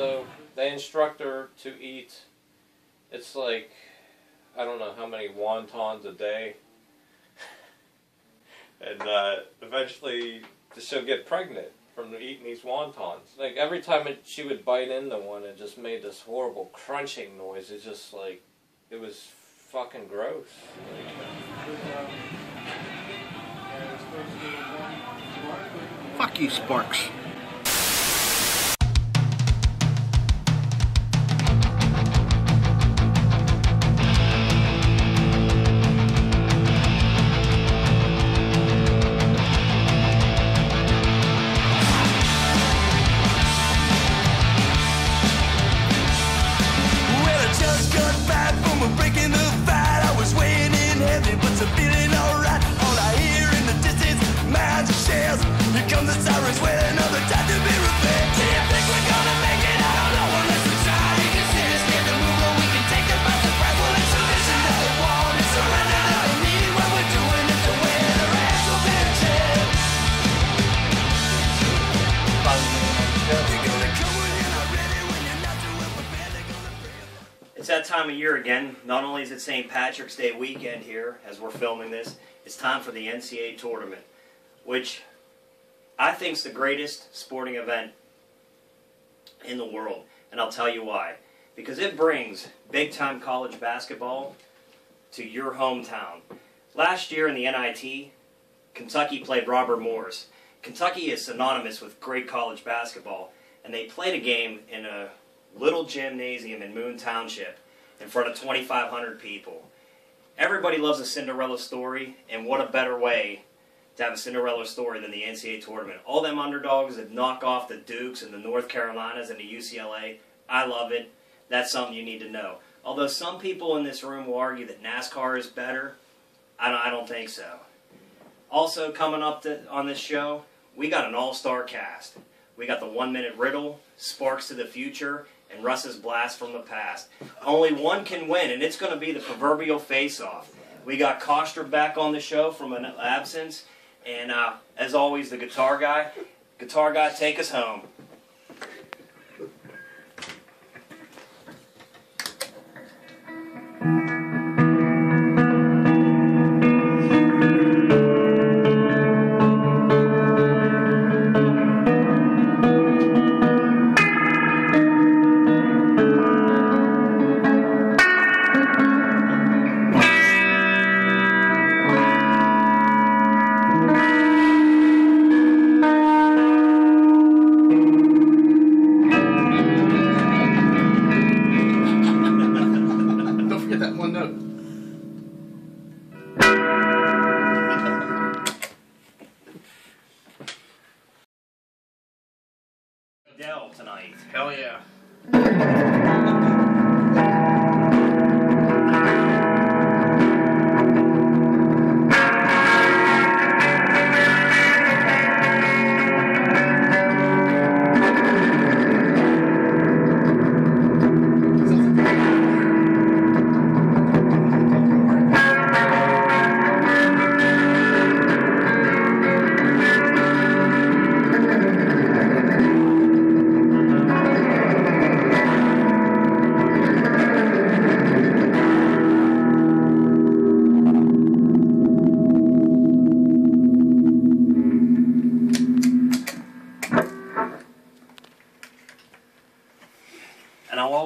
though. They instruct her to eat, it's like, I don't know how many wontons a day. And eventually she'll get pregnant from eating these wontons. Like every time she would bite into one, it just made this horrible crunching noise. It's just like, it was fucking gross. Fuck you, Sparks. It's that time of year again. Not only is it St. Patrick's Day weekend here, as we're filming this, it's time for the NCAA tournament, which I think is the greatest sporting event in the world. And I'll tell you why. Because it brings big-time college basketball to your hometown. Last year in the NIT, Kentucky played Robert Morris. Kentucky is synonymous with great college basketball, and they played a game in a little gymnasium in Moon Township in front of 2,500 people. Everybody loves a Cinderella story, and what a better way to have a Cinderella story than the NCAA tournament. All them underdogs that knock off the Dukes and the North Carolinas and the UCLA, I love it. That's something you need to know. Although some people in this room will argue that NASCAR is better, I don't think so. Also coming up on this show, we got an all-star cast. We got the 1 Minute Riddle, Sparks to the Future, and Russ's Blast from the Past. Only one can win, and it's going to be the proverbial face-off. We got Koster back on the show from an absence, and as always, the guitar guy. Guitar guy, take us home. Tonight. Hell yeah.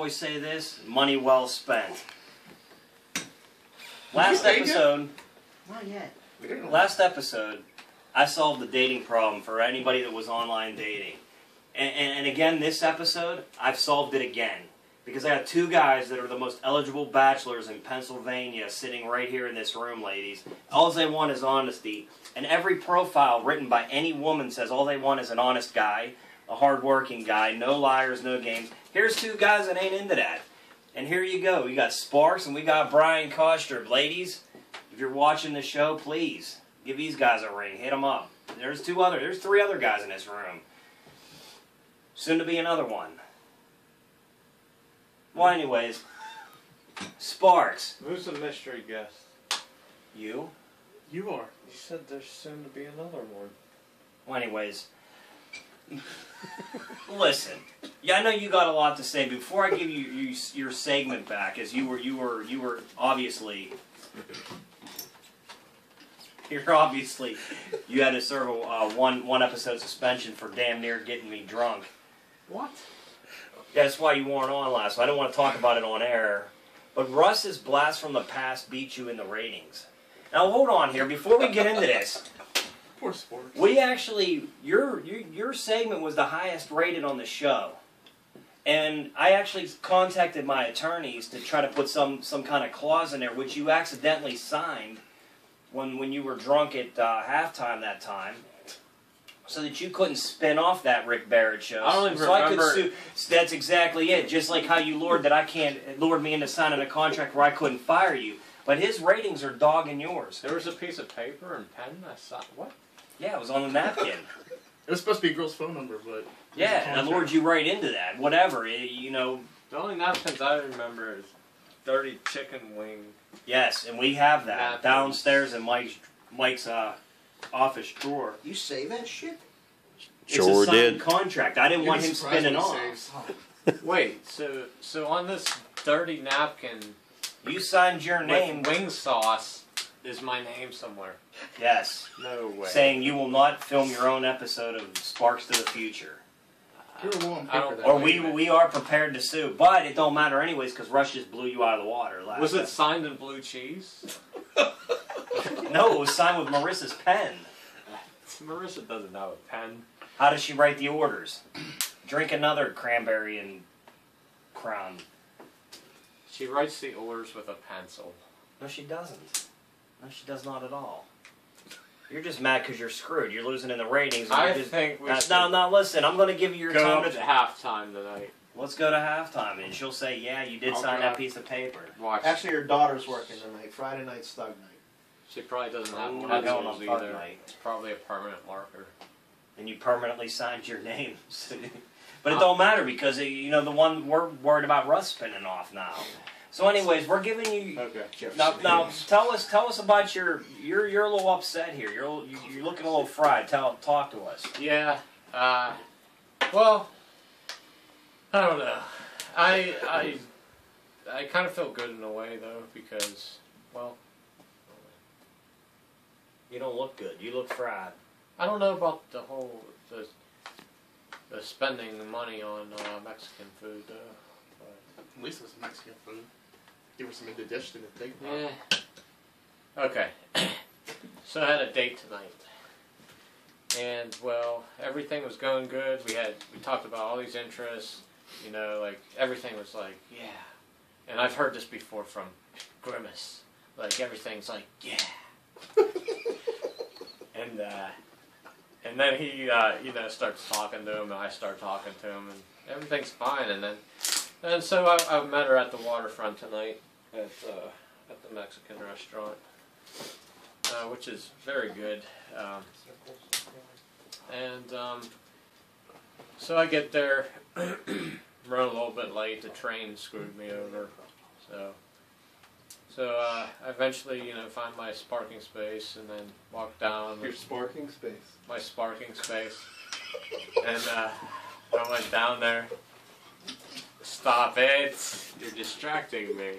Say this, money well spent. Last episode, Not yet. last episode, I solved the dating problem for anybody that was online dating. And again, this episode, I've solved it again. Because I have two guys that are the most eligible bachelors in Pennsylvania sitting right here in this room, ladies. All they want is honesty. And every profile written by any woman says all they want is an honest guy, a hard-working guy, no liars, no games. Here's two guys that ain't into that. And here you go. You got Sparks and we got Brian Koster. Ladies, if you're watching the show, please give these guys a ring. Hit them up. There's three other guys in this room. Soon to be another one. Well, anyways, Sparks. Who's the mystery guest? You? You are. You said there's soon to be another one. Well, anyways, Listen, yeah, I know you got a lot to say. Before I give you your segment back, as you were obviously, you had to serve a one episode suspension for damn near getting me drunk. What? Yeah, that's why you weren't on last. So I don't want to talk about it on air. But Russ's blast from the past beat you in the ratings. Now hold on here before we get into this. Poor sports. We actually, your segment was the highest rated on the show, and I actually contacted my attorneys to try to put some kind of clause in there, which you accidentally signed when you were drunk at halftime that time, so that you couldn't spin off that Rick Barrett show. I don't even so remember. I could sue. That's exactly it. Just like how you lured me into signing a contract where I couldn't fire you. But his ratings are dogging yours. There was a piece of paper and pen. I saw what? Yeah, it was on the napkin. It was supposed to be a girl's phone number, but... Yeah, and I lured you right into that. Whatever, you know. The only napkins I remember is dirty chicken wing. Yes, and we have that Napkins. downstairs in Mike's office drawer. You save that shit? It's a signed contract. I didn't want him spinning off. Wait, so on this dirty napkin, You signed your name. with wing sauce is my name somewhere. Yes. No way. Saying you will not film your own episode of Sparks to the Future. You're a little on I paper don't- that Or way. we are prepared to sue. But it don't matter anyways because Rush just blew you out of the water last Was it time. signed in blue cheese? No, it was signed with Marissa's pen. Marissa doesn't have a pen. How does she write the orders? Drink another cranberry and crown. She writes the orders with a pencil. No, she doesn't. No, she does not at all. You're just mad because you're screwed. You're losing in the ratings. And I you're just, think we should now, listen. I'm going to give you your go time up to to... halftime tonight. Let's go to halftime, and she'll say, yeah, you did sign that piece of paper. Watch. Actually, her daughter's working tonight. Friday night's thug night. She probably doesn't have Ooh, we're going pencils on Thug either. Night. It's probably a permanent marker. And you permanently signed your name. But it don't matter because, you know, the one we're worried about Russ spinning off now. So anyways, we're giving you... Okay. Now tell us about you're a little upset here. You're looking a little fried. Talk to us. Yeah. Well, I don't know. I kind of feel good in a way though because, well, You don't look good. You look fried. I don't know about the whole the spending the money on Mexican food though. At least it was Mexican food. Give her some indigestion to think But, about. yeah. Okay. So I had a date tonight. And well, everything was going good. We talked about all these interests, you know, like everything was like, yeah. And I've heard this before from Grimace. Like everything's like, yeah. And then he you know, starts talking to him and I start talking to him and everything's fine and so I met her at the waterfront tonight at the Mexican restaurant. Which is very good. So I get there, run a little bit late. The train screwed me over. So I eventually, you know, find my parking space and then walk down. Your sparking space. My parking space. And I went down there. Stop it! You're distracting me.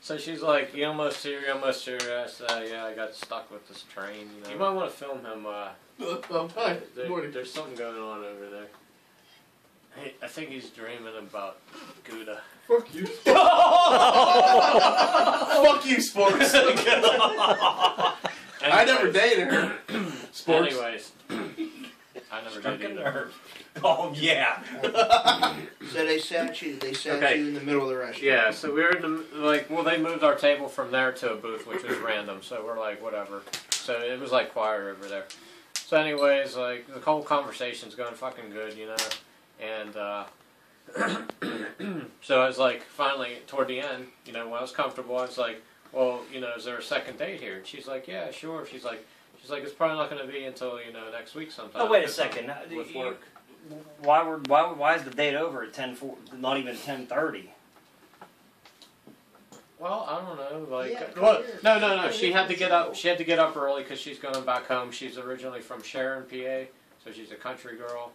So she's like, you almost here, you almost here. I said, yeah, I got stuck with this train. You know, you might want to film him. Hi, good morning. There's something going on over there. I think he's dreaming about Gouda. Fuck you. Fuck you, sports. I never dated her. Sports. Anyways, I never did Drunken either. nerve. Oh yeah. So they sat you Okay. you in the middle of the restaurant. Yeah, so we were in the, well, they moved our table from there to a booth, which was random, so we're like, whatever. So it was like quiet over there. So anyways, like, the whole conversation's going fucking good, you know, and, so I was like, finally, toward the end, you know, when I was comfortable, I was like, well, you know, is there a second date here? And she's like, yeah, sure. She's like, it's probably not going to be until, you know, next week sometime. Oh wait a second. With work. Why is the date over at 10:4? Not even 10:30. Well, I don't know. Like, Yeah, come well, here. no. She had to get up. She had to get up early because she's going back home. She's originally from Sharon, PA, so she's a country girl.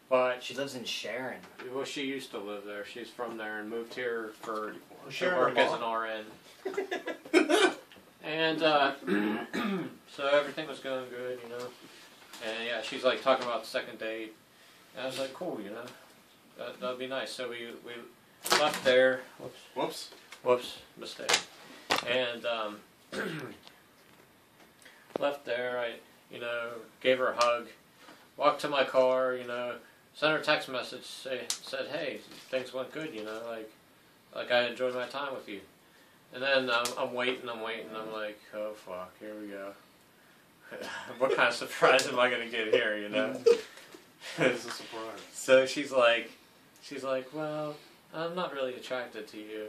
But She lives in Sharon. well, she used to live there. She's from there and moved here to Sharon work as an Law. RN. And so everything was going good, you know. And yeah, she's like talking about the second date. And I was like, cool, you know, that'd be nice. So we left there. Whoops, mistake. And left there. I, you know, gave her a hug. Walked to my car, you know, sent her a text message, said, hey, things went good, you know, like I enjoyed my time with you. And then I'm waiting, I'm like, oh fuck, here we go. What kind of surprise am I going to get here, you know? It's a surprise. So she's like, well, I'm not really attracted to you.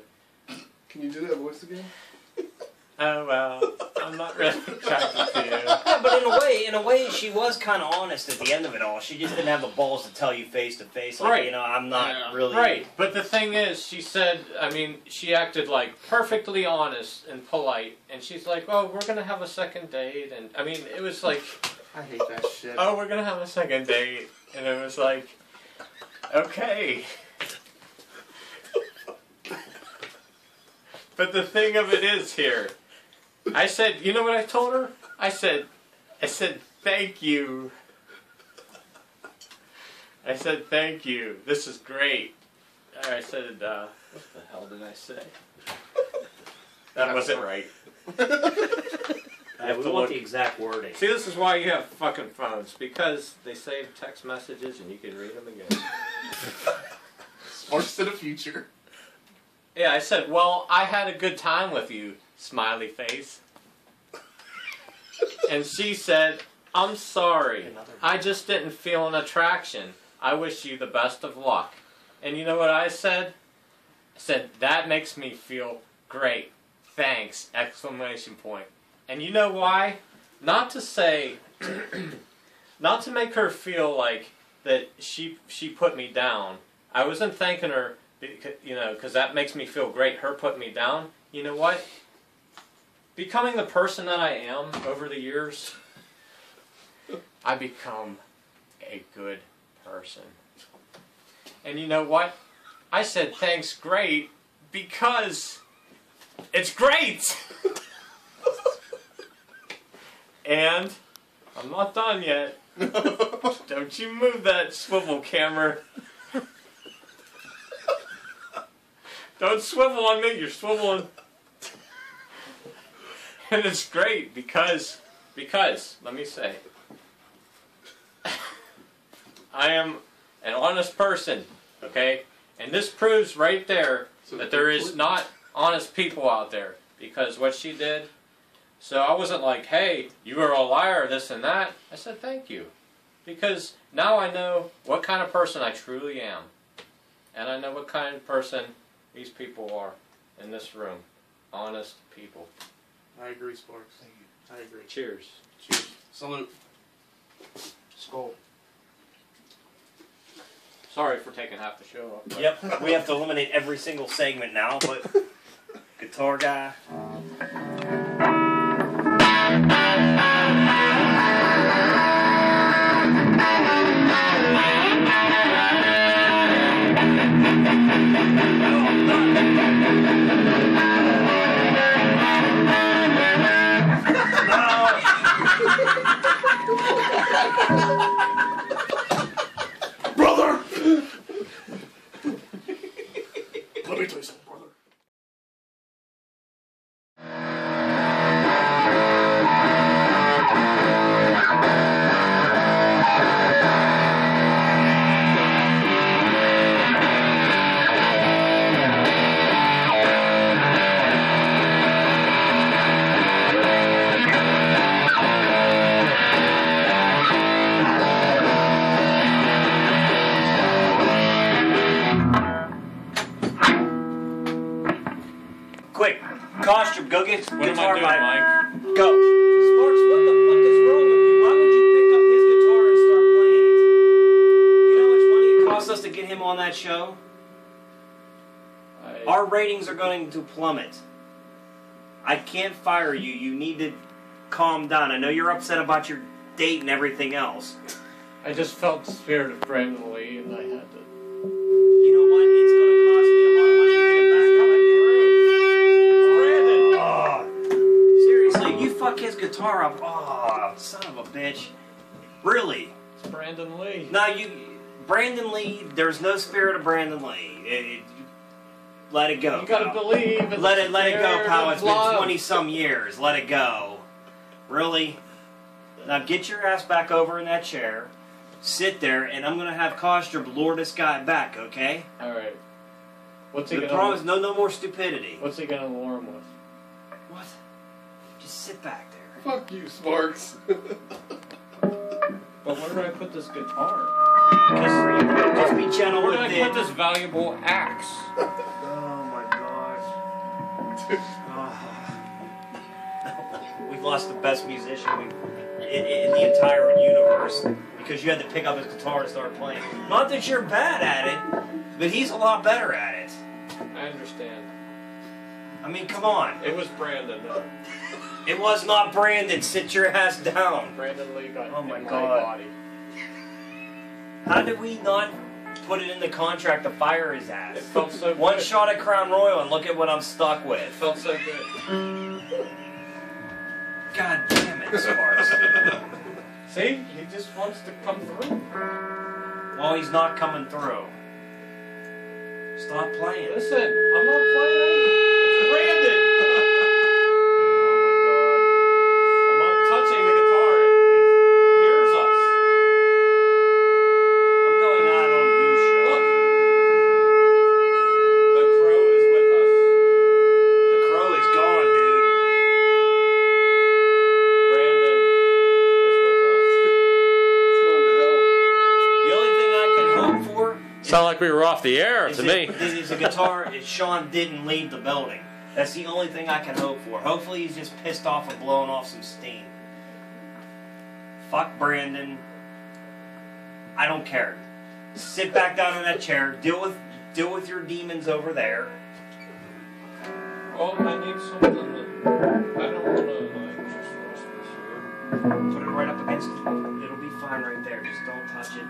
Can you do that voice again? Oh, well, I'm not really attracted to you. Yeah, but in a way, she was kind of honest at the end of it all. She just didn't have the balls to tell you face to face, like, Right. you know, I'm not really... Right, but the thing is, she said, I mean, she acted like perfectly honest and polite, and she's like, oh, we're going to have a second date, and I mean, it was like, I hate that shit. oh, we're going to have a second date, and it was like, okay. But the thing of it is here, I said, you know what I told her? I said, thank you. I said, thank you. This is great. I said, what the hell did I say? That wasn't right. Yeah, we want the exact wording. See, this is why you have fucking phones, because they save text messages and you can read them again. Sparks to the future. Yeah, I said, well, I had a good time with you, smiley face. And she said, I'm sorry. I just didn't feel an attraction. I wish you the best of luck. And you know what I said? I said, that makes me feel great. Thanks! Exclamation point. And you know why? Not to say, not to make her feel like that she put me down. I wasn't thanking her, you know, because that makes me feel great, her putting me down. You know what? Becoming the person that I am over the years, I become a good person. And you know what? I said thanks great because it's great! And I'm not done yet. Don't you move that swivel camera. Don't swivel on me, you're swiveling. And it's great because, let me say, I am an honest person, okay? And this proves right there that there is not honest people out there. Because what she did, so I wasn't like, hey, you are a liar, this and that. I said thank you. Because now I know what kind of person I truly am. And I know what kind of person these people are in this room. Honest people. I agree, Sparks. I agree. Cheers. Cheers. Salute. Skull. Sorry for taking half the show up. Yep, we have to eliminate every single segment now, but guitar guy. Brother! Let me tell you something, brother. Quick, costume, go get What am guitar I doing, by- Mike? Go. Sparks, what the fuck is wrong with you? Why would you pick up his guitar and start playing it? Do you know how much money it cost us to get him on that show? Our ratings are going to plummet. I can't fire you. You need to calm down. I know you're upset about your date and everything else. I just felt the spirit of Brandon Lee, and I had to. You know what? It's going to cost me a lot of money to get him back. Brandon! Oh, seriously, you fuck his guitar up. Oh, son of a bitch. Really? It's Brandon Lee. Now, Brandon Lee, there's no spirit of Brandon Lee. Let it go. You gotta believe in Let it go, pal. It's been love. 20-some years. Let it go. Really? Now get your ass back over in that chair. Sit there, and I'm gonna have Kostrup lure this guy back, okay? Alright. What's he The gonna problem is no more stupidity. What's he gonna lure him with? What? Just sit back there. Fuck you, Sparks. But where do I put this guitar? Just be gentle Where with do I it. put this valuable axe? Oh my gosh. We've lost the best musician in the entire universe because you had to pick up his guitar and start playing. Not that you're bad at it, but he's a lot better at it. I understand. I mean, come on. It was Brandon, though. It was not Brandon. Sit your ass down. Brandon Lee got Oh my in God. body. How did we not put it in the contract to fire his ass? It felt so good. One shot at Crown Royal and look at what I'm stuck It with. felt so good. God damn it, Sparks. See? He just wants to come through. Well, he's not coming through. Stop playing. Listen, I'm not playing. It's Brandon. I'm not touching the guitar. He hears us. I'm going out on a new show. Look. The crow is with us. The crow is gone, dude. Brandon is with us. It's going to hell. The only thing I can hope for Sound like we were off the air is to me. is a guitar is Sean didn't leave the building. That's the only thing I can hope for. Hopefully he's just pissed off and blowing off some steam. Fuck Brandon. I don't care. Sit back down in that chair. Deal with your demons over there. Well, I need something that I don't want to like just rest this here. Put it right up against it. It'll be fine right there. Just don't touch it.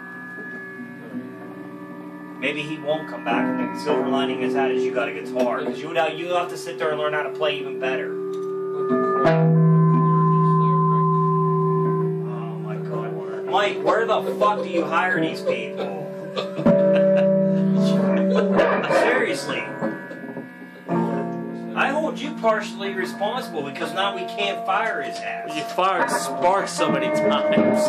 Maybe he won't come back. And the silver lining is that is you got a guitar. Because you have to sit there and learn how to play even better. Oh my God. Mike, where the fuck do you hire these people? Seriously. I hold you partially responsible because now we can't fire his ass. You fired Sparks so many times.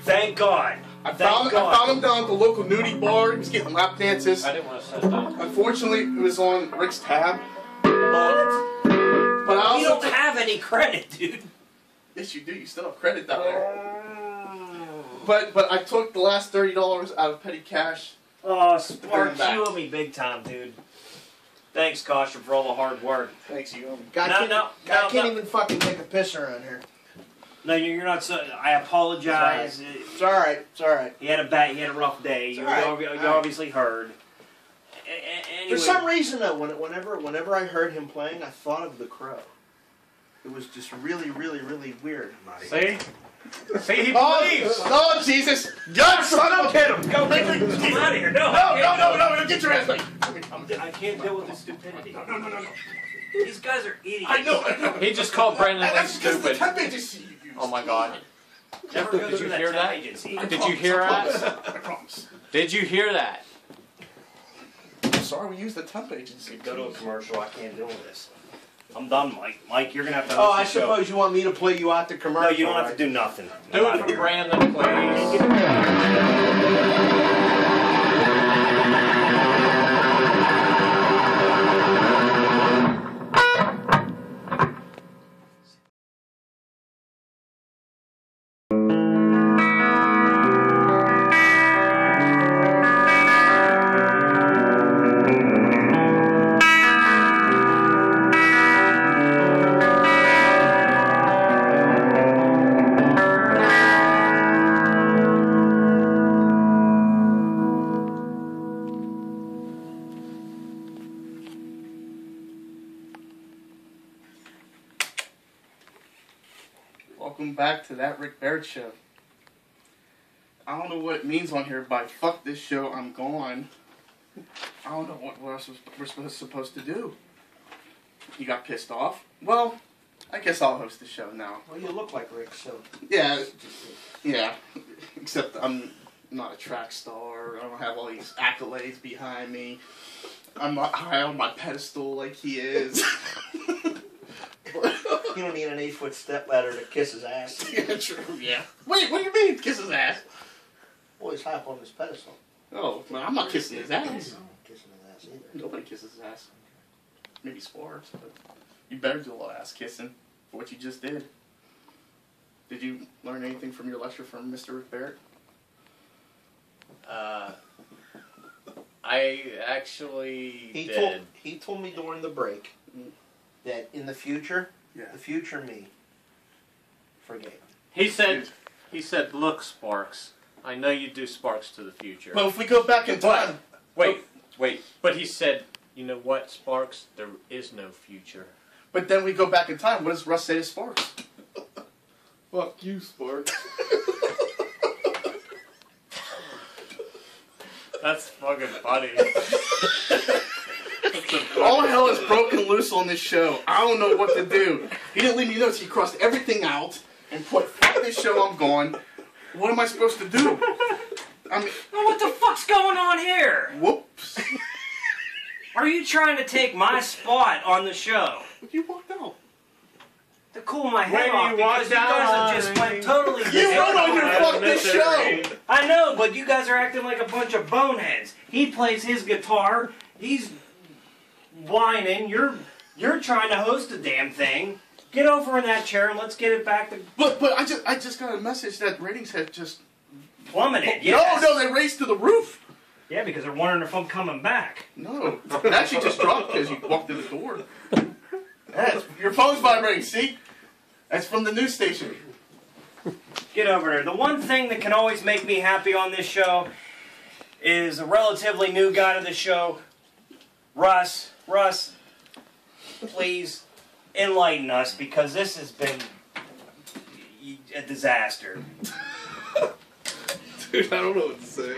Thank God. I found him down at the local nudie bar. He was getting lap dances. I didn't want to set that. Unfortunately, it was on Rick's tab. But But I you also don't have any credit, dude. yes, you do. You still have credit down there. But I took the last $30 out of petty cash. Oh, Sparks, back. you owe me big time, dude. Thanks, Kosher, for all the hard work. Thanks, you. Guy No, can't even fucking take a piss around here. No, you're not. So I apologize. It's all right. It's all right. He had a rough day. You obviously heard. Anyway, For some reason, though, whenever I heard him playing, I thought of the crow. It was just really, really, really weird. See? See, he Oh, believes. oh, Jesus! God, son of a hit him! Go, get out of here! No, No! Get your ass back! I can't deal with this stupidity. No! These guys are idiots. I know. He just called Brandon Lee That's because the stupid. temp agency you use. Oh my God. Never go Did through you that hear temp that? agency. Did you hear that? I promise. Did you hear that? I'm sorry, we use the temp agency. Go to a commercial. I can't deal with this. I'm done, Mike. Mike, you're gonna have to. Oh, host I the show. suppose you want me to play you out the commercial. No, you don't have right? to do nothing. Do it for Brandon, please. Welcome back to That Rick Barrett Show. I don't know what it means on here by fuck this show, I'm gone. I don't know what we're supposed to do. You got pissed off? Well, I guess I'll host the show now. Well, you look like Rick, so. Yeah, yeah. Except I'm not a track star. I don't have all these accolades behind me. I'm not high on my pedestal like he is. You don't need an 8-foot stepladder to kiss his ass. Yeah, true, yeah. Wait, what do you mean, kiss his ass? Well, he's high up on his pedestal. Oh, man, I'm not kissing his ass. I'm not kissing his ass either. Nobody kisses his ass. Maybe Sparks, but you better do a lot of ass kissing for what you just did. Did you learn anything from your lecture from Mr. Rick Barrett? I actually did. He told me during the break that in the future, the future me forgave him. He said, look, Sparks, I know you do Sparks to the future. Well, if we go back in time... Wait. But he said, you know what, Sparks? There is no future. But then we go back in time. What does Russ say to Sparks? Fuck you, Sparks. That's fucking funny. All hell is broken loose on this show. I don't know what to do. He didn't leave me notes. He crossed everything out and put, fuck this show, I'm gone. What am I supposed to do? I mean... Well, what the fuck's going on here? Whoops. Are you trying to take my spot on the show? But you walked out. To cool my When head off you because walked you guys out, have just went totally... You wrote on your fuck this show. I know, but you guys are acting like a bunch of boneheads. He plays his guitar. He's whining. You're trying to host the damn thing. Get over in that chair and let's get it back to... But I just got a message that ratings had just... plummeted, yes. No, they raced to the roof. Yeah, because they're wondering if I'm coming back. No, it actually just dropped because you walked in the door. Your phone's vibrating, see? That's from the news station. Get over there. The one thing that can always make me happy on this show is a relatively new guy to the show, Russ. Russ, please enlighten us because this has been a disaster. Dude, I don't know what to say.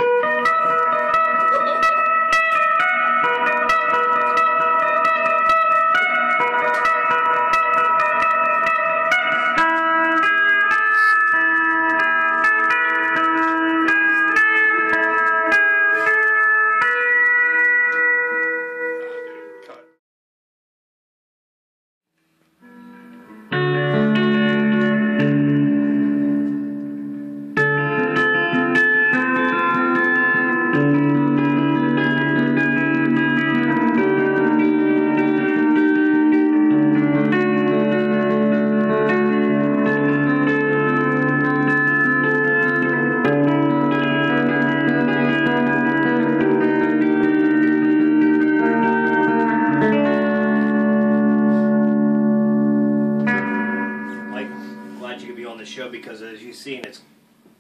Because as you've seen, it's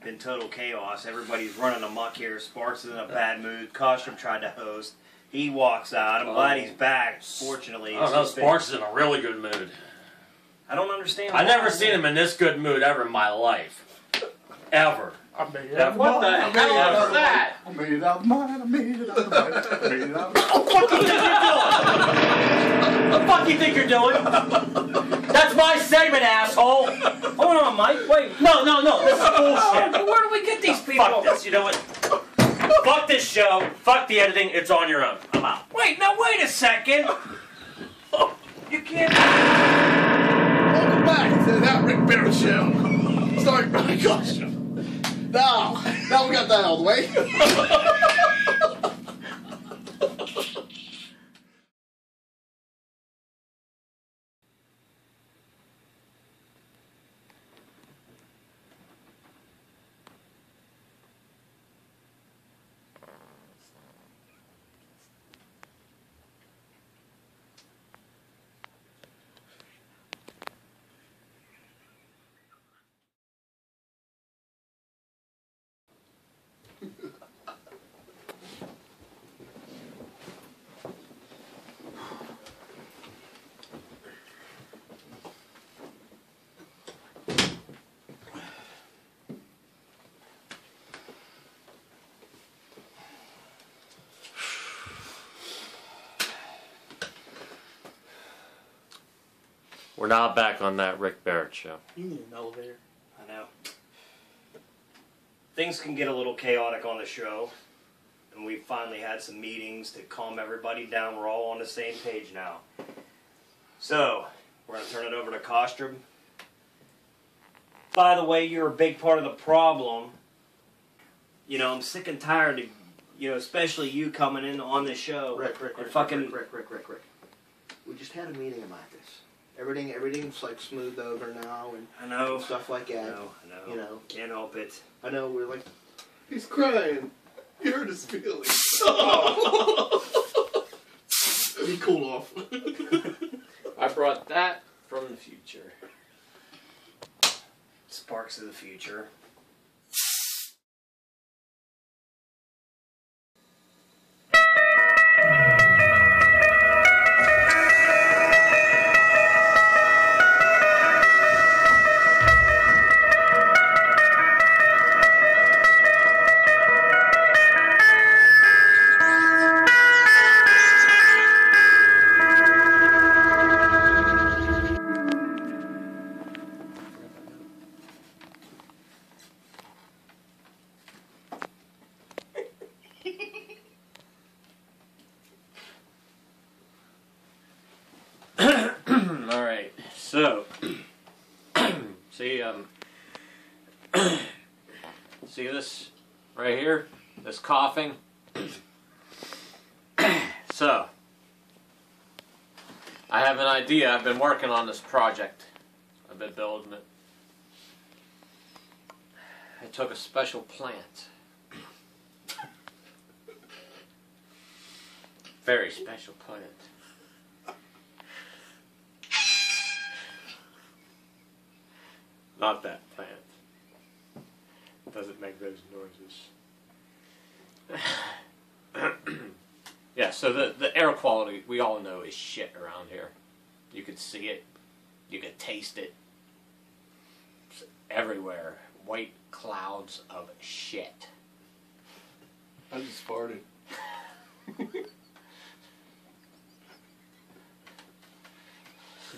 been total chaos. Everybody's running amok here. Sparks is in a bad mood. Kosham tried to host. He walks out. I'm glad he's back, fortunately. I don't know, Sparks is in a really good mood. I don't understand I've why. never seen him in this good mood ever in my life. Ever. I made it Ever. What the hell was that? I made it out of mine. I made it out of mine. I made it out of What the fuck you think you're doing? That's my segment, asshole! Hold on, Mike. Wait. No, this is bullshit. Where do we get these people? Fuck this, you know what? Fuck this show. Fuck the editing. It's on your own. I'm out. Wait a second. You can't... Welcome back to That Rick Barrett Show. Starring Brian Kosham. Now we got that out of the way. We're not back on that Rick Barrett show. You need an elevator. I know. Things can get a little chaotic on the show, and we finally had some meetings to calm everybody down. We're all on the same page now. So, we're going to turn it over to Kostrom. By the way, you're a big part of the problem. You know, I'm sick and tired of, especially you coming in on the show. Rick. We just had a meeting about this. Everything's like smoothed over now and I know. stuff like that. I know. You know. Can't help it. I know we're like, He's crying. You hurt his feelings. He cooled off. I brought that from the future. Sparks of the future. Alright, so, see, see this right here? This coughing? So, I have an idea. I've been working on this project. I've been building it. I took a special plant. Very special plant. Not that plant. It doesn't make those noises. Yeah, so the air quality, we all know, is shit around here. You could see it. You could taste it. It's everywhere. White clouds of shit. I just farted.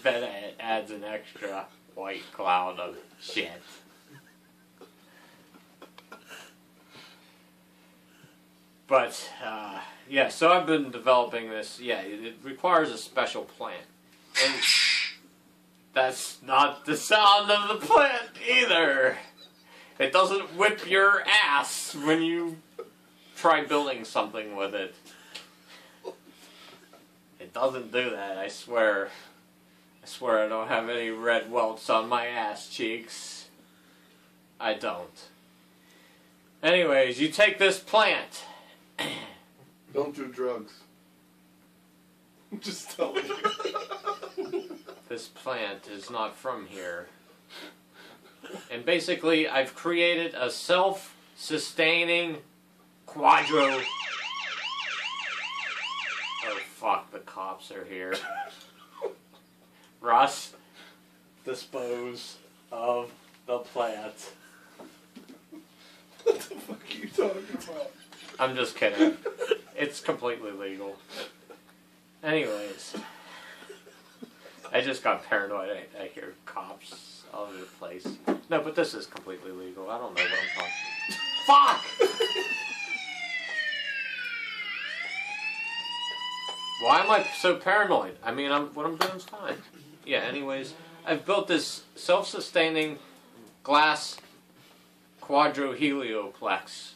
That adds an extra white cloud of shit. But, yeah, so I've been developing this. Yeah, it requires a special plant. And that's not the sound of the plant either. It doesn't whip your ass when you try building something with it. It doesn't do that, I swear. I swear I don't have any red welts on my ass cheeks. I don't. Anyways, you take this plant. Don't do drugs. I'm just telling you. This plant is not from here. And basically, I've created a self-sustaining quadro... Oh, fuck, the cops are here. Russ, dispose of the plant. What the fuck are you talking about? I'm just kidding. It's completely legal. Anyways, I just got paranoid. I hear cops all over the place. No, but this is completely legal. I don't know what I'm talking. Fuck! Why am I so paranoid? I mean, what I'm doing is fine. Yeah, anyways, I've built this self-sustaining glass quadrohelioplex.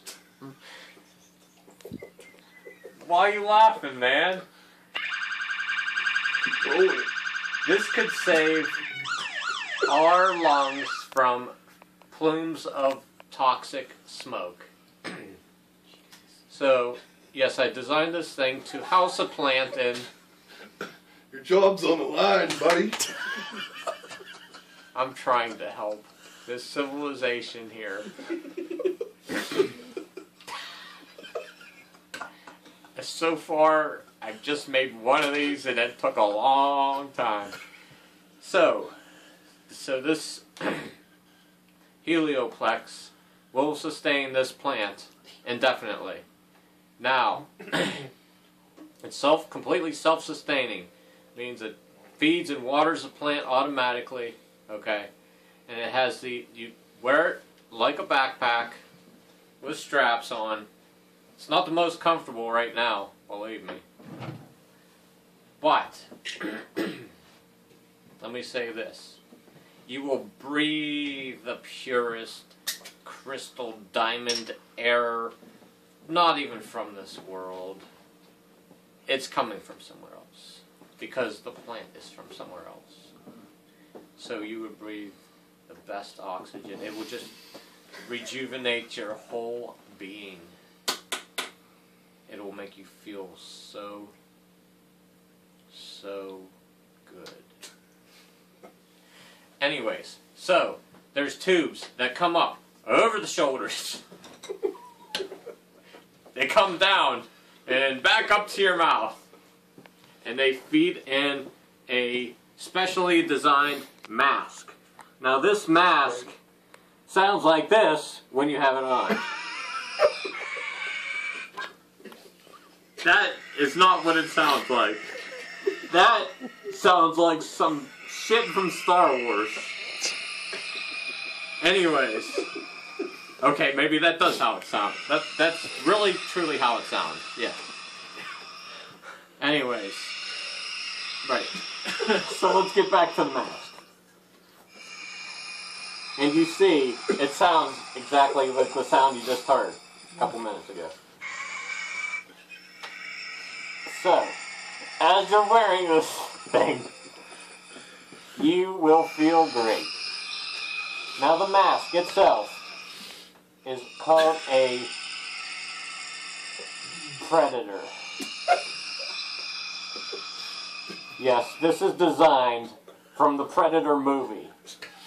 Why are you laughing, man? Rolling. This could save our lungs from plumes of toxic smoke. So, yes, I designed this thing to house a plant in. Your job's on the line, buddy. I'm trying to help this civilization here. So far, I've just made one of these, and it took a long time. So this helioplex will sustain this plant indefinitely. Now, it's completely self-sustaining. Means that feeds and waters the plant automatically, okay? And it has you wear it like a backpack with straps on. It's not the most comfortable right now, believe me. But, let me say this. You will breathe the purest crystal diamond air, not even from this world. It's coming from somewhere else, because the plant is from somewhere else. So you would breathe the best oxygen. It will just rejuvenate your whole being. It will make you feel so good. Anyways, so there's tubes that come up over the shoulders. They come down and back up to your mouth. And they feed in a specially designed mask. Now this mask sounds like this when you have it on. That is not what it sounds like. That sounds like some shit from Star Wars. Anyways. Okay, maybe that does how it sounds. That's really, truly how it sounds. Yeah. Anyways. Right. So let's get back to the mask. And you see, it sounds exactly like the sound you just heard a couple minutes ago. So, as you're wearing this thing, you will feel great. Now the mask itself is called a Predator. Yes, this is designed from the Predator movie.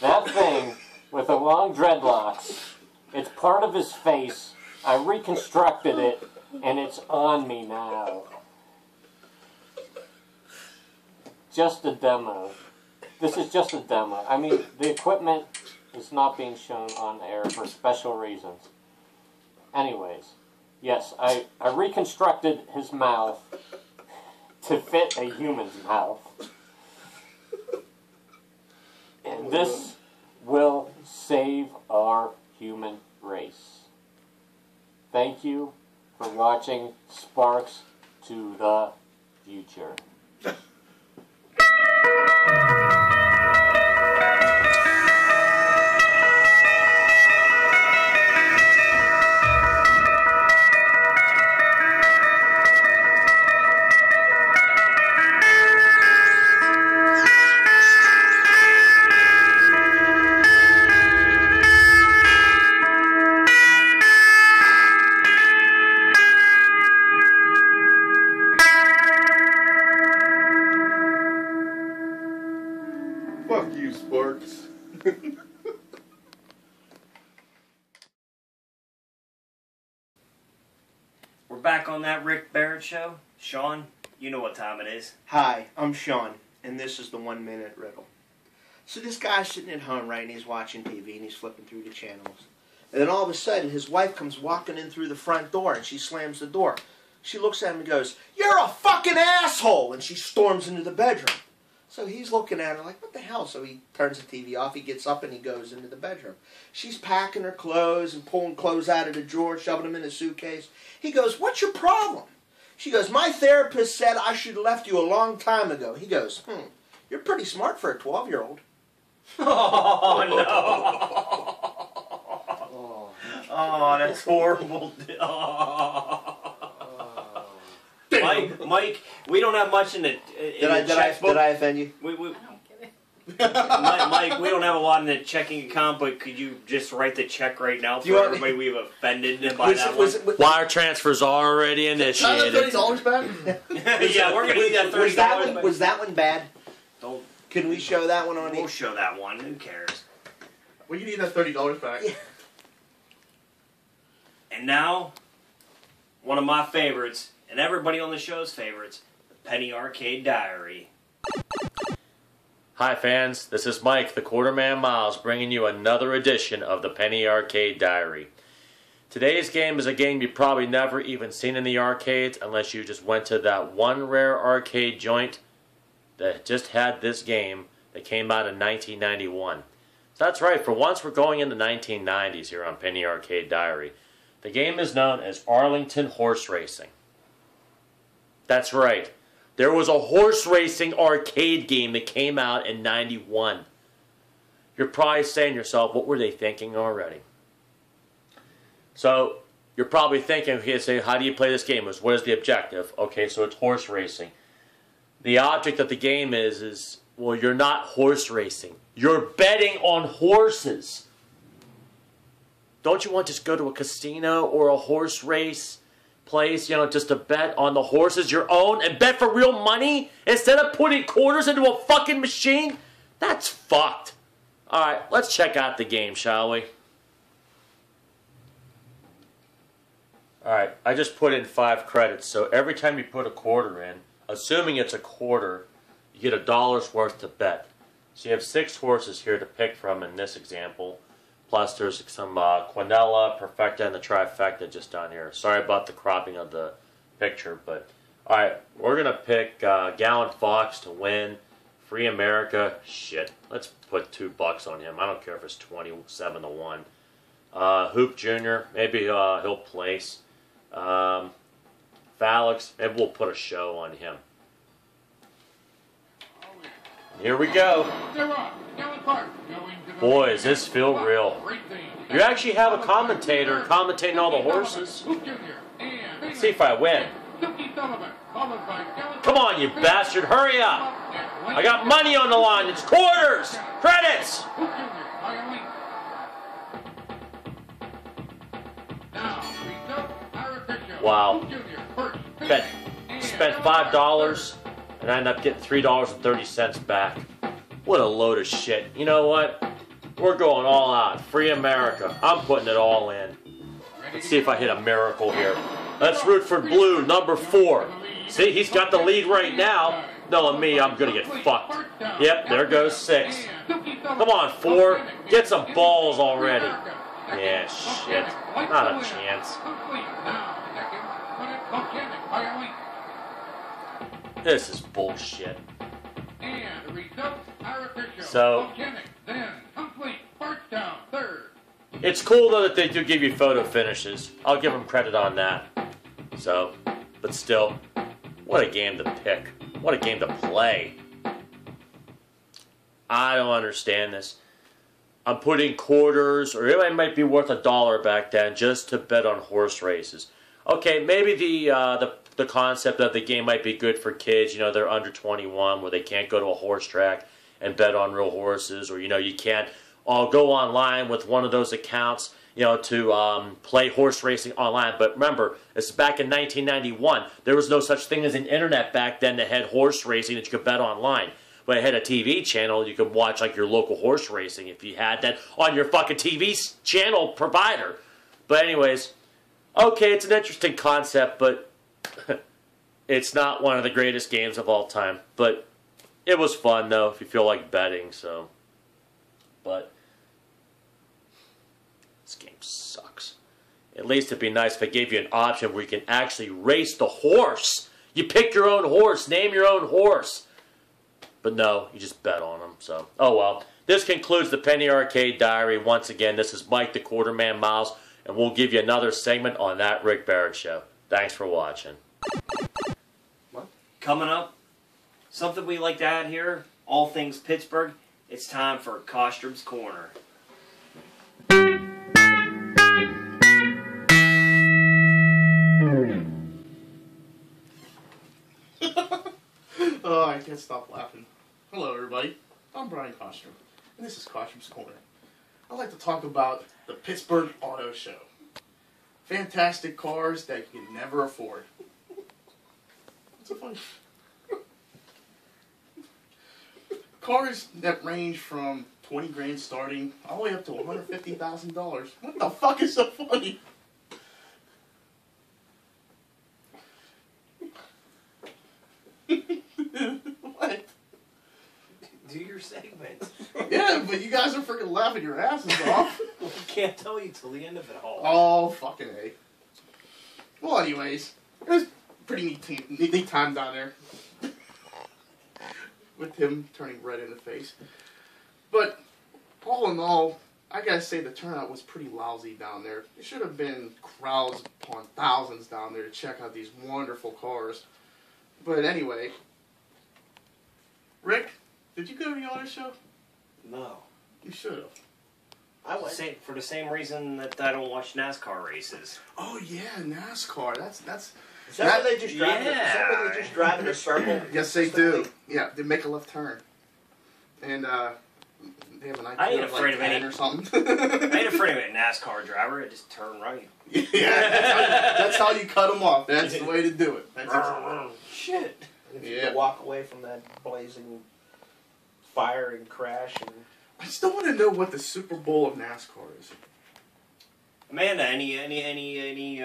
That thing with the long dreadlocks, it's part of his face. I reconstructed it, and it's on me now. Just a demo. This is just a demo. I mean, the equipment is not being shown on air for special reasons. Anyways, yes, I reconstructed his mouth to fit a human's mouth. And this will save our human race. Thank you for watching Sparks to the Future. Fuck you, Sparks. We're back on that Rick Barrett show. Sean, you know what time it is. Hi, I'm Sean, and this is the 1 minute riddle. So this guy's sitting at home, right, and he's watching TV, and he's flipping through the channels. And then all of a sudden, his wife comes walking in through the front door, and she slams the door. She looks at him and goes, "You're a fucking asshole!" And she storms into the bedroom. So he's looking at her like, what the hell? So he turns the TV off, he gets up, and he goes into the bedroom. She's packing her clothes and pulling clothes out of the drawer, shoving them in a suitcase. He goes, "What's your problem?" She goes, "My therapist said I should have left you a long time ago." He goes, "You're pretty smart for a 12-year-old. Oh, no. Oh, that's horrible. Oh. Mike, we don't have much in the checkbook. Did I offend you? We, I don't get it. Mike, we don't have a lot in the checking account, but could you just write the check right now for everybody we've offended by that one? Wire transfers already initiated. $30 back? Yeah, we're going to need that $30 back. Was that one bad? Don't. Can we show that one on We'll show that one. Who cares? Well, you need that $30 back. Yeah. And now, one of my favorites, and everybody on the show's favorites, the Penny Arcade Diary. Hi fans, this is Mike, the Quarterman Miles, bringing you another edition of the Penny Arcade Diary. Today's game is a game you've probably never even seen in the arcades unless you just went to that one rare arcade joint that just had this game that came out in 1991. So that's right, for once we're going in the 1990s here on Penny Arcade Diary. The game is known as Arlington Horse Racing. That's right. There was a horse racing arcade game that came out in 91. You're probably saying to yourself, what were they thinking already? So, you're probably thinking, okay, say, how do you play this game? What is the objective? Okay, so it's horse racing. The object of the game is, well, you're not horse racing. You're betting on horses. Don't you want to just go to a casino or a horse race place, you know, just to bet on the horses your own and bet for real money instead of putting quarters into a fucking machine? That's fucked. Alright, let's check out the game, shall we? Alright, I just put in 5 credits, so every time you put a quarter in, assuming it's a quarter, you get $1 worth to bet. So you have 6 horses here to pick from in this example. Plus there's some Quinella, Perfecta, and the Trifecta just down here. Sorry about the cropping of the picture, but... Alright, we're going to pick Gallant Fox to win. Free America, shit. Let's put $2 on him. I don't care if it's 27 to 1. Hoop Jr., maybe he'll place. Phalix, maybe we'll put a show on him. Here we go. Boy, does this feel real. You actually have a commentator commentating all the horses. Let's see if I win. Come on, you bastard, hurry up. I got money on the line. It's quarters. Credits. Wow. Spent $5 and I ended up getting $3.30 back. What a load of shit. You know what? We're going all out. Free America. I'm putting it all in. Let's see if I hit a miracle here. Let's root for blue, number 4. See, he's got the lead right now. Knowing me, I'm going to get fucked. Yep, there goes 6. Come on, 4. Get some balls already. Yeah, shit. Not a chance. This is bullshit. So, it's cool though that they do give you photo finishes. I'll give them credit on that. So, but still, what a game to pick. What a game to play. I don't understand this. I'm putting quarters, or it might be worth $1 back then, just to bet on horse races. Okay, maybe the concept of the game might be good for kids. You know, they're under 21, where they can't go to a horse track and bet on real horses, or, you know, you can't go online with one of those accounts, you know, to play horse racing online. But remember, this is back in 1991. There was no such thing as an internet back then that had horse racing that you could bet online. But it had a TV channel, you could watch like your local horse racing if you had that on your fucking TV channel provider. But anyways, okay, it's an interesting concept, but it's not one of the greatest games of all time. But it was fun though, if you feel like betting, so. But this game sucks. At least it'd be nice if I gave you an option where you can actually race the horse. You pick your own horse, name your own horse. But no, you just bet on them, so. Oh well. This concludes the Penny Arcade Diary. Once again, this is Mike the Quarterman Miles, and we'll give you another segment on that Rick Barrett Show. Thanks for watching. What? Coming up, something we like to add here, all things Pittsburgh, it's time for Kostrom's Corner. Oh, I can't stop laughing. Hello, everybody. I'm Brian Kostrom, and this is Kostrom's Corner. I'd like to talk about the Pittsburgh Auto Show. Fantastic cars that you can never afford. What's so funny? Cars that range from 20 grand starting all the way up to $150,000. What the fuck is so funny? What? Do your segment. Yeah, but you guys are freaking laughing your asses off. We can't tell you till the end of it all. Oh, fucking A. Well, anyways, it was pretty neat time down there. with him turning red in the face. But all in all, I gotta say the turnout was pretty lousy down there. There should have been crowds upon thousands down there to check out these wonderful cars. But anyway, Rick, did you go to the auto show? No. You should have. I went. For the same reason that I don't watch NASCAR races. Oh yeah, NASCAR. That's. Is that where they just drive? Is that where they just drive in a circle? Yes, they do. Yeah, they make a left turn, and they have an IQ I ain't of afraid like of 10 any or something. I ain't afraid of a NASCAR driver. I just turn right. Yeah, that's how you cut them off. That's the way to do it. That's Shit. If you could walk away from that blazing fire and crash and. I still want to know what the Super Bowl of NASCAR is. Amanda, any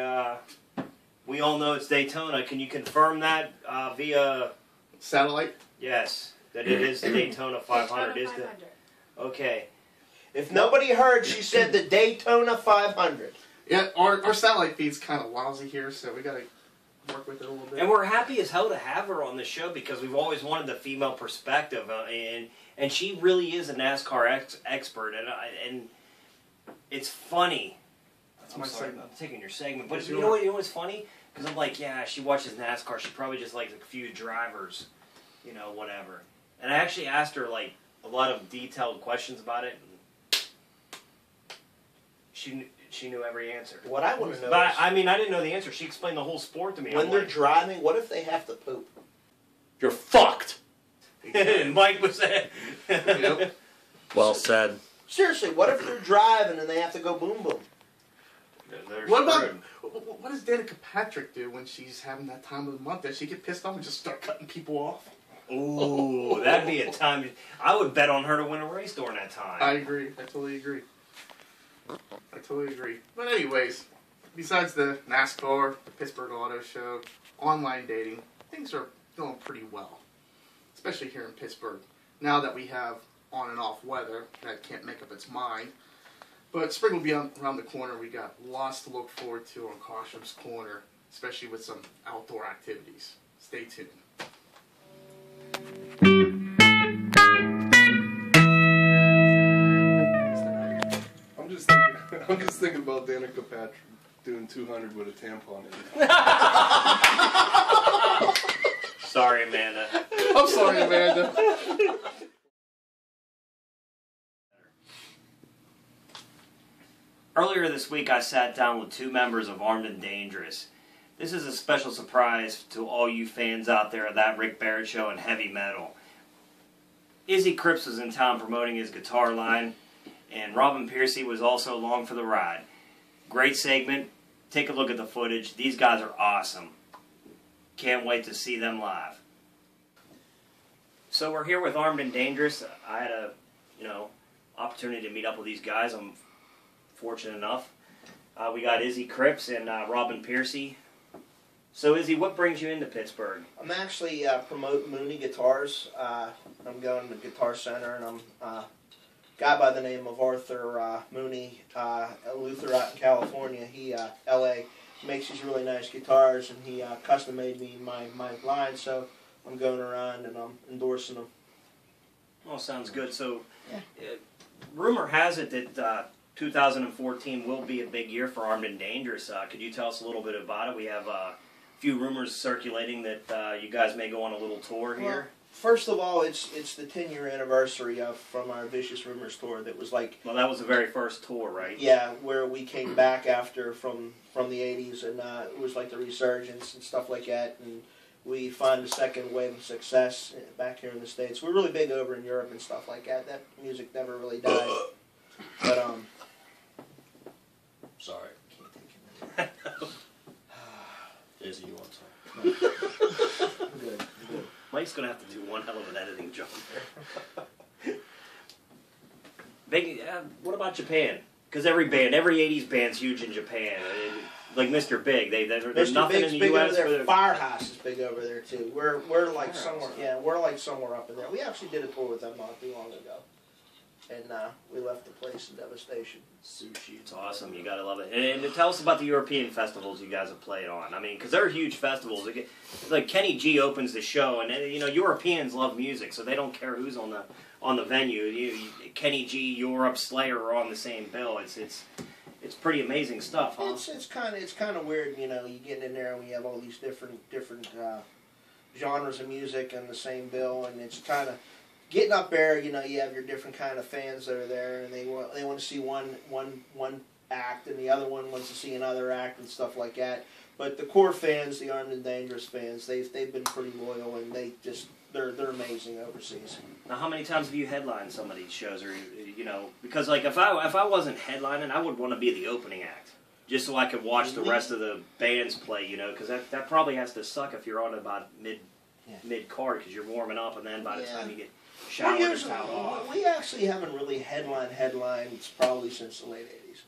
we all know it's Daytona. Can you confirm that via Satellite? yes, that it is the Daytona 500, is Daytona that? 500. Okay. If nobody heard, she said the Daytona 500. Yeah, our satellite feed's kind of lousy here, so we gotta work with it a little bit. And we're happy as hell to have her on the show because we've always wanted the female perspective, and she really is a NASCAR expert, and it's funny. That's my sorry, segment. I'm taking your segment, but Yes, you you know are. what's funny? Because I'm like, yeah, she watches NASCAR. She probably just likes a few drivers, whatever. And I actually asked her like a lot of detailed questions about it. And she knew every answer. What I want to know But is, I mean, I didn't know the answer. She explained the whole sport to me. when I'm they're like, driving, what if they have to poop? You're fucked. and Mike was saying, Yep. Well said. Seriously, what if they're driving and they have to go boom boom? They're What about screwed. what does Danica Patrick do when she's having that time of the month? Does she get pissed off and just start cutting people off? Ooh, that'd be a time. I would bet on her to win a race during that time. I agree. I totally agree. But anyways, besides the NASCAR, the Pittsburgh Auto Show, online dating, things are going pretty well. Especially here in Pittsburgh. Now that we have on and off weather that can't make up its mind. But spring will be around the corner. We got lots to look forward to on Cautious Corner, especially with some outdoor activities. Stay tuned. I'm just thinking about Danica Patrick doing 200 with a tampon in it. Sorry, Amanda. I'm sorry, Amanda. Earlier this week, I sat down with two members of Armed and Dangerous. This is a special surprise to all you fans out there of that Rick Barrett Show and heavy metal. Izzy Cripps was in town promoting his guitar line, and Robin Piercy was also along for the ride. Great segment. Take a look at the footage. These guys are awesome. Can't wait to see them live. So we're here with Armed and Dangerous. I had a, opportunity to meet up with these guys. I'm fortunate enough. We got Izzy Cripps and Robin Piercy. So Izzy, what brings you into Pittsburgh? I'm actually promoting Mooney Guitars. I'm going to Guitar Center, and I'm a guy by the name of Arthur Mooney, Luther out in California. He, L.A., makes these really nice guitars, and he custom made me my line, so I'm going around and I'm endorsing them. Oh, sounds good. So, rumor has it that 2014 will be a big year for Armed and Dangerous. Could you tell us a little bit about it? We have a few rumors circulating that you guys may go on a little tour here. Well, first of all, it's the 10-year anniversary from our Vicious Rumors tour. That was like, Well, that was the very first tour, right? yeah, where we came back after from the 80s, and it was like the resurgence and stuff like that, and we find a second wave of success back here in the States. We're really big over in Europe and stuff like that. That music never really died. But, Sorry. can't take it. Izzy, you want some? I'm good. Mike's going to have to do one hell of an editing job there. What about Japan? Because every 80s band's huge in Japan. Like Mr. Big, there's Mr. nothing Big's in the big U.S. over there. for Firehouse is big over there too. We're like somewhere, yeah, we're like somewhere up in there. We actually did a tour with them not too long ago. and we left the place in devastation. Sushi, it's awesome. You gotta love it. And tell us about the European festivals you guys have played on. I mean, because they're huge festivals. Like Kenny G opens the show, and you know Europeans love music, so they don't care who's on the venue. Kenny G, Europe, Slayer are on the same bill. It's pretty amazing stuff, huh? It's kind of weird, you know. You get in there and we have all these different genres of music on the same bill, and it's kind of getting up there. You know, you have your different kind of fans that are there, and they want to see one act, and the other one wants to see another act and stuff like that. But the core fans, the Armed and Dangerous fans, they've been pretty loyal, and they're amazing overseas. Now, how many times have you headlined some of these shows, or you know, because like if I wasn't headlining, I would want to be the opening act, just so I could watch the rest of the bands play, you know, because that probably has to suck if you're on about mid card because you're warming up, and then by the time you get showered and towed off. We actually haven't really headlines probably since the late '80s,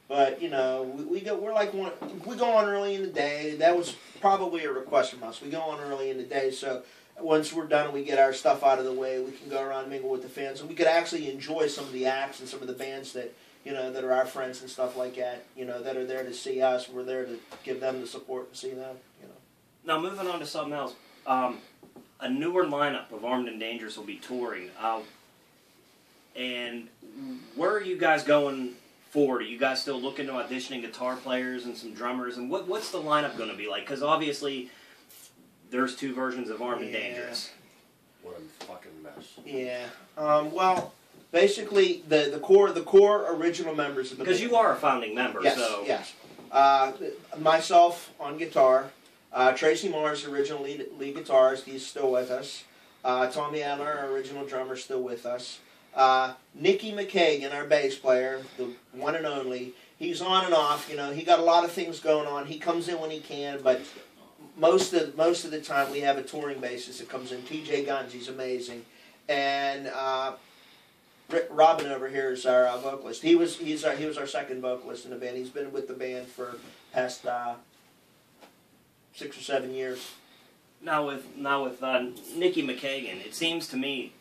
but you know we go on early in the day. That was probably a request from us. We go on early in the day, so once we're done and we get our stuff out of the way, we can go around and mingle with the fans, and we could actually enjoy some of the acts and some of the bands that, you know, that are our friends and stuff like that, you know, that are there to see us. We're there to give them the support and see them, you know. Now, moving on to something else. A newer lineup of Armed and Dangerous will be touring. And where are you guys going forward? Are you guys still looking to auditioning guitar players and some drummers? And what's the lineup going to be like? Because obviously there's two versions of Armed and Dangerous. What a fucking mess. Yeah. Well, basically the core original members of the band. Because you are a founding member, yes, so... Yes. Myself on guitar. Tracy Mars, original lead guitarist, he's still with us. Tommy Adler, our original drummer, still with us. Nicky McKagan, our bass player, the one and only, he's on and off. You know, he got a lot of things going on. He comes in when he can, but most of the time we have a touring bassist that comes in. TJ Guns, he's amazing, and Robin over here is our vocalist. He was our second vocalist in the band. He's been with the band for past 6 or 7 years. Now with Nicky McKagan, it seems to me,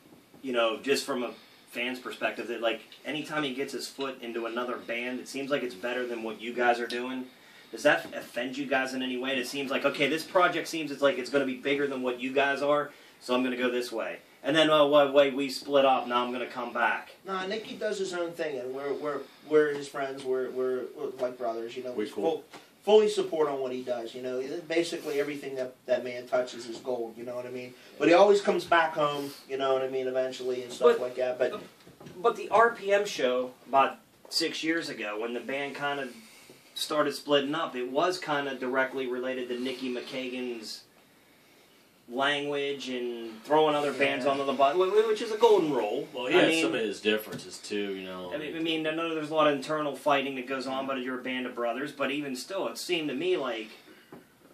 you know, just from a fan's perspective, that like anytime he gets his foot into another band, it seems like it's better than what you guys are doing. Does that offend you guys in any way? It seems like, okay, this project seems it's going to be bigger than what you guys are, so I'm going to go this way. And then, wait, we split up. Now I'm going to come back. No, Nicky does his own thing, and we're his friends. We're like brothers, you know. We fully support on what he does, you know. Basically, everything that man touches is gold, you know what I mean. But he always comes back home, you know what I mean, eventually and stuff like that. But the RPM show about 6 years ago, when the band kind of started splitting up, it was kind of directly related to Nicky McKagan's language and throwing other bands onto the bottom, which is a golden rule. Well, he had some of his differences too, you know. I mean, I know there's a lot of internal fighting that goes on, but you're a band of brothers. But even still, it seemed to me like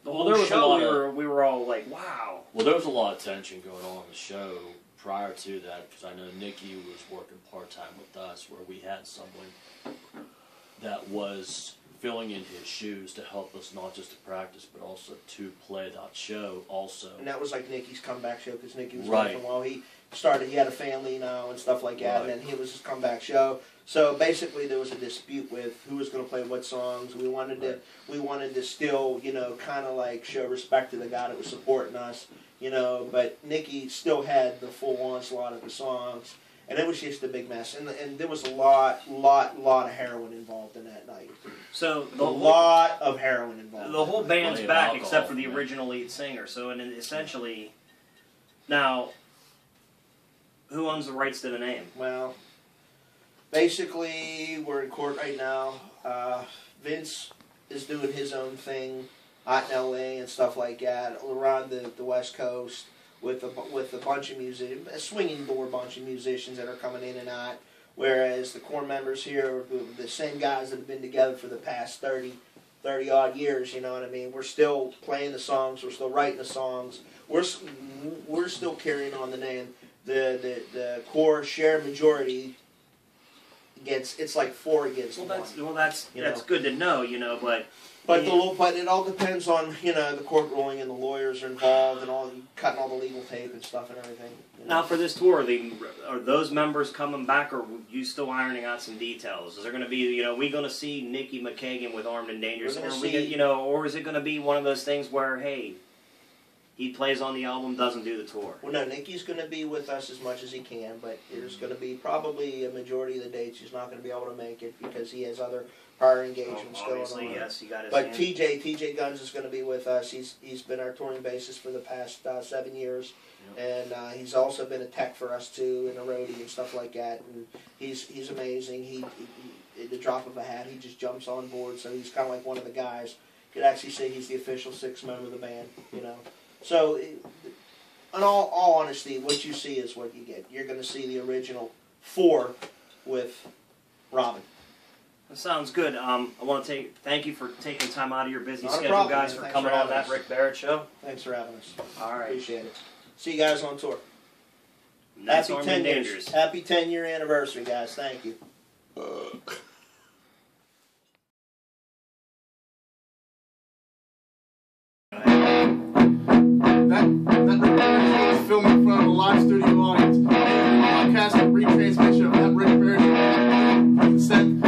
the whole show we were all like, wow. Well, there was a lot of tension going on in the show prior to that, because I know Nicky was working part-time with us, where we had someone that was filling in his shoes to help us not just to practice, but also to play that show also. And that was like Nicky's comeback show, because Nicky was working while he had a family now and stuff like that, and then he was his comeback show. So basically there was a dispute with who was going to play what songs. We wanted to still, you know, kind of like show respect to the guy that was supporting us, you know, but Nicky still had the full onslaught of the songs. And it was just a big mess, and there was a lot of heroin involved in that night. So a lot of heroin involved. The whole band's back except for the original lead singer. So, and essentially, now, who owns the rights to the name? Well, basically, we're in court right now. Vince is doing his own thing out in L.A. and stuff like that around the West Coast. With a bunch of a swinging door bunch of musicians that are coming in and out, whereas the core members here are the same guys that have been together for the past 30 odd years, you know what I mean? We're still playing the songs, we're still writing the songs, we're still carrying on the name. The core share majority it's like 4 against 1. That's good to know, But it all depends on the court ruling and the lawyers are involved and cutting all the legal tape and stuff and everything. Now for this tour, are those members coming back, or are you still ironing out some details? Is there going to be we going to see Nikki McKagan with Armed and Dangerous, or is it going to be one of those things where he plays on the album, doesn't do the tour? Well, no, Nikki's going to be with us as much as he can, but there's going to be probably a majority of the dates he's not going to be able to make it because he has other prior engagements going on. Yes, he got his But hand. TJ Guns is going to be with us. He's been our touring bassist for the past 7 years, and he's also been a tech for us too, and a roadie and stuff like that. And he's amazing. He at the drop of a hat, he just jumps on board. So he's kind of like one of the guys. You could actually say he's the official 6th member of the band. So, in all honesty, what you see is what you get. You're going to see the original 4 with Robin. That sounds good. I want to thank you for taking time out of your busy Not a schedule, problem, guys, man. for Thanks coming for on having that us. Rick Barrett show. Thanks for having us. All right. Appreciate it. See you guys on tour. That's Happy Armed 10 and years. Dangerous. Happy 10-year anniversary, guys. Thank you. That Rick Barrett show is filmed in front of a live studio audience. Podcast and retransmission of that Rick Barrett show. Consent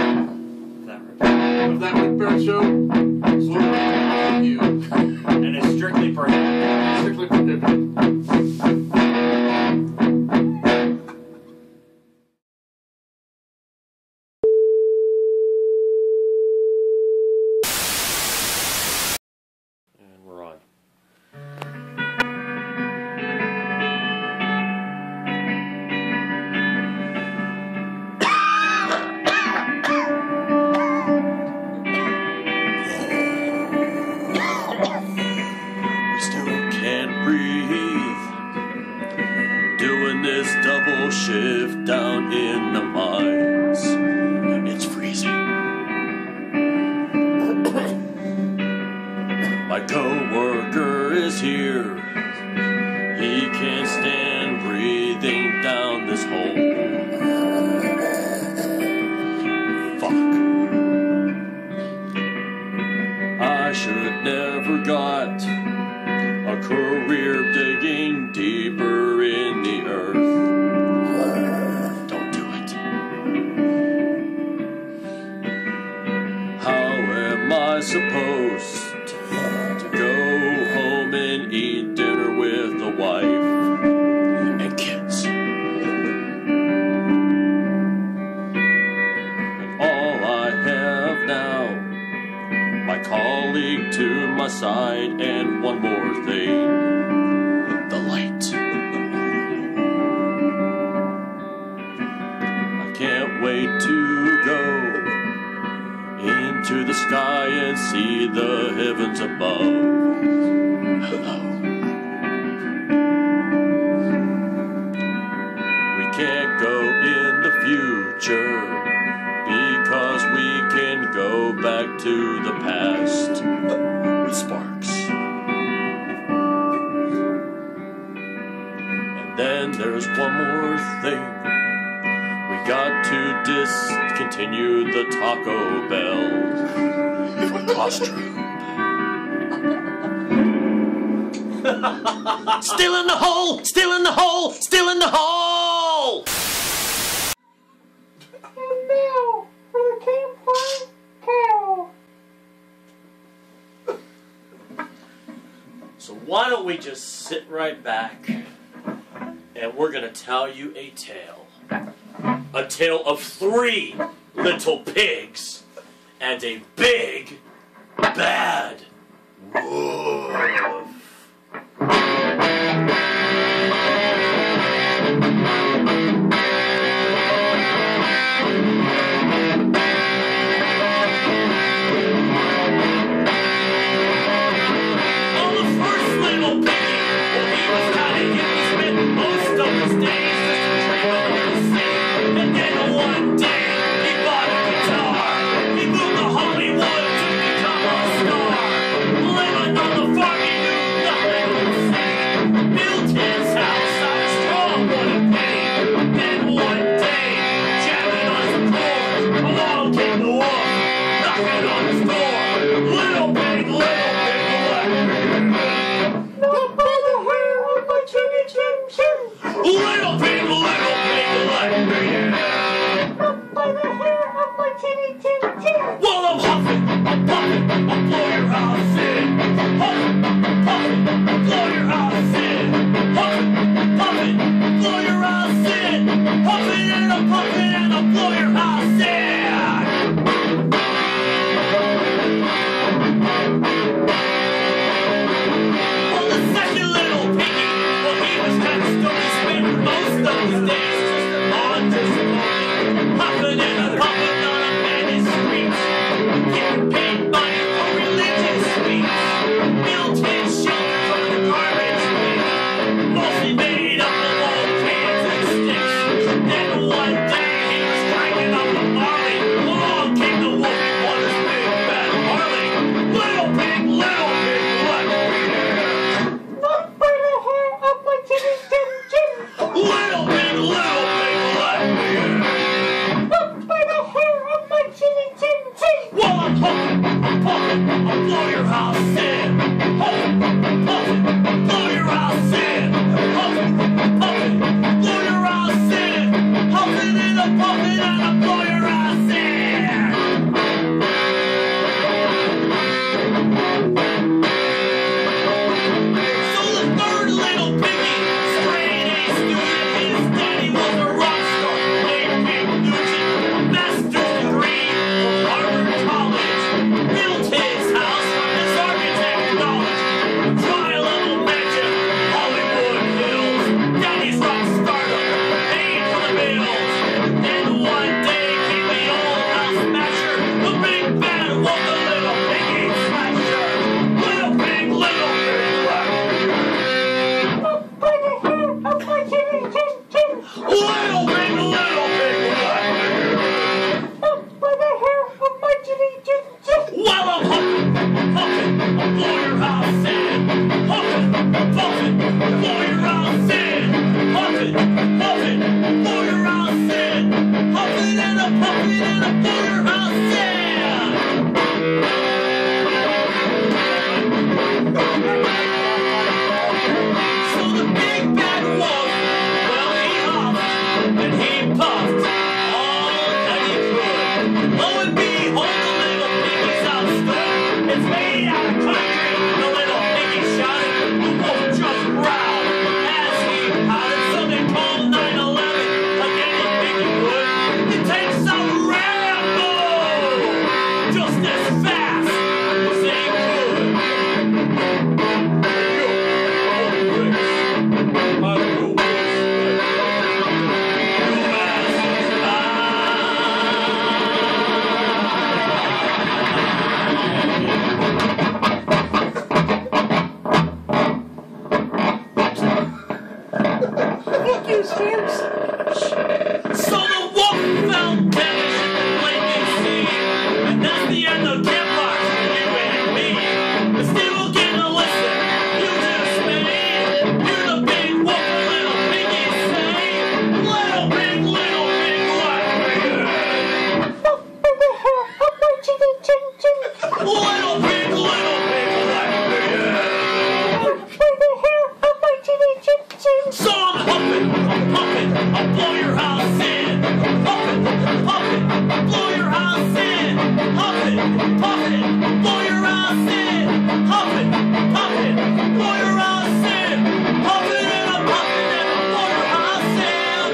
of that Rick Barrett show. Will you. And it's strictly prohibited. Strictly prohibited. And we're on. We still can't breathe. Doing this double shift down in the mines. It's freezing. My coworker is here. He can't stand breathing down this hole. Fuck. I should never got a career digging deeper in the earth. Don't do it. How am I supposed to go home and eat dinner with the wife and kids? And all I have now, my colleague to my side, and one more thing, the light. I can't wait to go into the sky and see the heavens above. Hello. We can't go in the future because we can go back to the past with sparks. And then there's one more thing. We got to discontinue the Taco Bell for costume. Still in the hole! Still in the hole! Still in the hole! So why don't we just sit right back and we're gonna tell you a tale. A tale of 3 little pigs and a big, bad wolf. Oh, the first little piggy, well, he was kinda hippie, spent most of his days just dreaming of the sea. And then one day, he bought a guitar. He moved to Hollywood to become a star. Living on the farm, he knew While I'm huffing, I'm puffing, I'll blow your house in. Huffing, puffing, blow your house in. Huffing, puffing, blow your house in. Huffing and I'm puffing and I'll blow your house in. Well, the second little piggy, well, he was kind of stoked. He spent most of his days just on disappointment. Puffing and puffing on a madness streets. Getting paid money for religious speech. Built his shelter from the garbage bin. Mostly made up of old cans and sticks. Then one day he was cranking up a Marley. Along came the wolf and won his big bad Harley. Little pig, let me in. Not by the hair of my chinny chin chin. Little pig, let me in. Not by the hair of my chinny chin chin. While I'm huffing, I'm puffing, I'll blow your house in. Huffing, puffing, blow your house in. Huffing, puffing, blow your house in. Huffing and I'm puffing and I'll blow your house in. So the third little piggy, straight A student, his daddy was a rock star named Big Nugent, a master's degree from Harvard College. Built his house from his architect knowledge. Tri-level mansion, Hollywood Hills. Daddy's rock startup, paid for the bills. Then one day came the old house smasher, the big bad wolf, the little piggy slasher. Little pig, black. By the hair of my chinny chin chin. Little pig, black. By the hair of my chinny chin chin. While I'm huffing, puffing, I'll blow your house in. Huffing, puffing, blow your house in. Huffing, puffing, blow your house in. Huffing and I'm puffing and I'll blow your house in. So the big bad wolf, well, he huffed and he puffed all that he could. Lo and behold, the little piggy's outstood. It's made out of concrete, the little piggy shouted. The wolf just growled as he pouted. So they called 911 like any piggy would. It takes a Rambo just as fast as they could. So the wolf fell damaged in the blanket sea. And that's the end of Campbox for you and me. But still we'll get a listen. You just may hear the big wolf and little piggy say, little pig, let me in. Up by the hair of my chinny chin chin. Little pig, let me in. Up by the hair of my chinny chin chin. So I'm huffing, I'll blow your house in. Huffing, puffing, blow your house in. Huffing, puffing, blow your house in. Huffing, puffing, blow your house in. Huffing and I'm puffing and I'll blow your house in.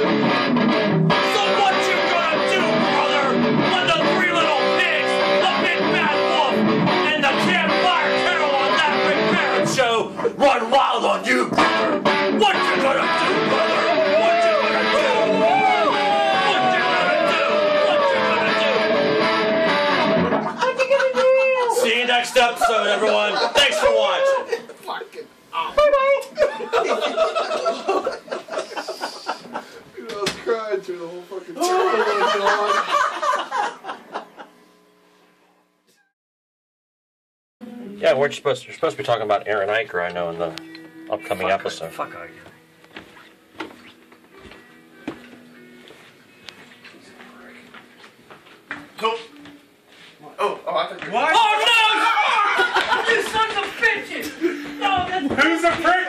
So what you gonna do, brother, when the three little pigs, the big bad wolf, and the campfire carol on that Big Barrett show run wild on you, brother? What you gonna do, brother? What you gonna do? What you gonna do? What you gonna do? What you gonna do? See you next episode, everyone. Thanks for watching. Fucking. Bye-bye. Dude, I was crying through the whole fucking thing. Yeah, you're supposed to be talking about Aaron Eicher, I know, in the upcoming episode. Fuck are you? Go. Oh, I thought you were. What? Oh no! You sons of bitches! No, that's Who's a prick?